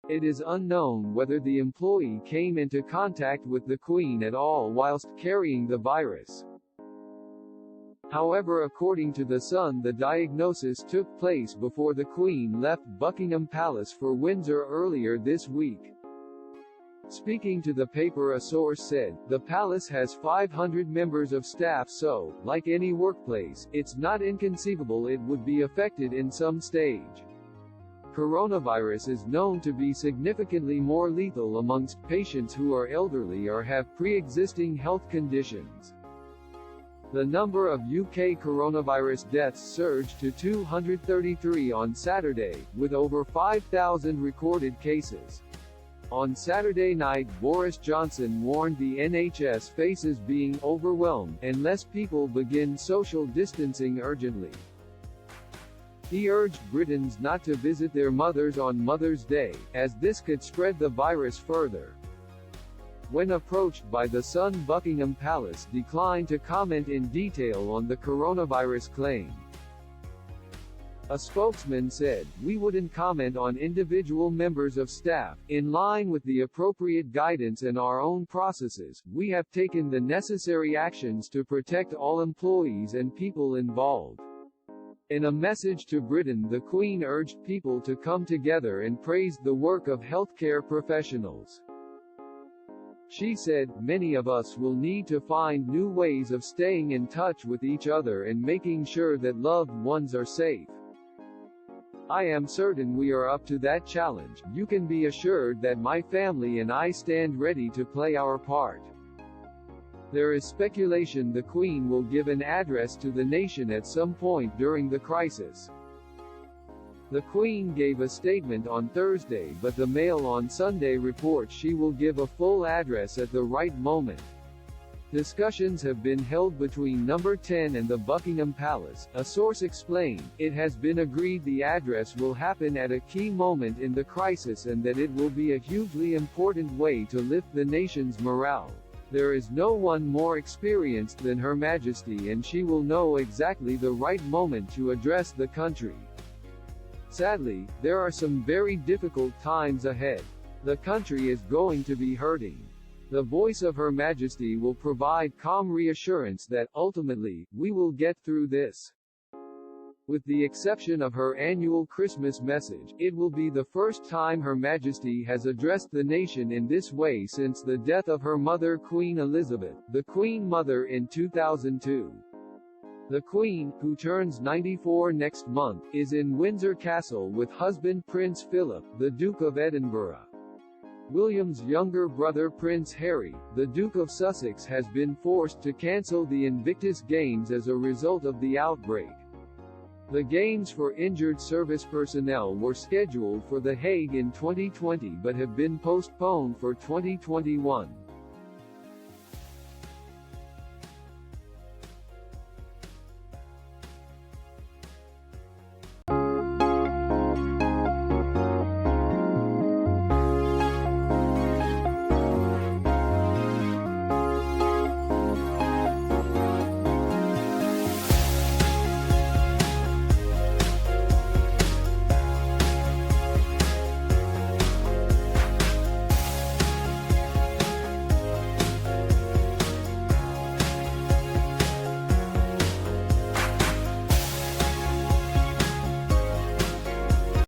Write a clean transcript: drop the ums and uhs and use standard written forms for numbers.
It is unknown whether the employee came into contact with the Queen at all whilst carrying the virus. However, according to The Sun, the diagnosis took place before the Queen left Buckingham Palace for Windsor earlier this week. Speaking to the paper, a source said, "The palace has 500 members of staff, so, like any workplace, it's not inconceivable it would be affected in some stage." Coronavirus is known to be significantly more lethal amongst patients who are elderly or have pre-existing health conditions. The number of UK coronavirus deaths surged to 233 on Saturday, with over 5,000 recorded cases. On Saturday night, Boris Johnson warned the NHS faces being overwhelmed unless people begin social distancing urgently. He urged Britons not to visit their mothers on Mother's Day, as this could spread the virus further. When approached by The Sun, Buckingham Palace declined to comment in detail on the coronavirus claim. A spokesman said, "We wouldn't comment on individual members of staff. In line with the appropriate guidance and our own processes, we have taken the necessary actions to protect all employees and people involved." In a message to Britain, the Queen urged people to come together and praised the work of healthcare professionals. She said, "Many of us will need to find new ways of staying in touch with each other and making sure that loved ones are safe. I am certain we are up to that challenge. You can be assured that my family and I stand ready to play our part." There is speculation the Queen will give an address to the nation at some point during the crisis. The Queen gave a statement on Thursday, but the Mail on Sunday reports she will give a full address at the right moment. Discussions have been held between Number 10 and the Buckingham Palace, a source explained. It has been agreed the address will happen at a key moment in the crisis and that it will be a hugely important way to lift the nation's morale. There is no one more experienced than Her Majesty, and she will know exactly the right moment to address the country. Sadly, there are some very difficult times ahead. The country is going to be hurting. The voice of Her Majesty will provide calm reassurance that, ultimately, we will get through this. With the exception of her annual Christmas message, it will be the first time Her Majesty has addressed the nation in this way since the death of her mother Queen Elizabeth, the Queen Mother, in 2002. The Queen, who turns 94 next month, is in Windsor Castle with husband Prince Philip, the Duke of Edinburgh. William's younger brother Prince Harry, the Duke of Sussex, has been forced to cancel the Invictus Games as a result of the outbreak. The Games for injured service personnel were scheduled for The Hague in 2020 but have been postponed for 2021.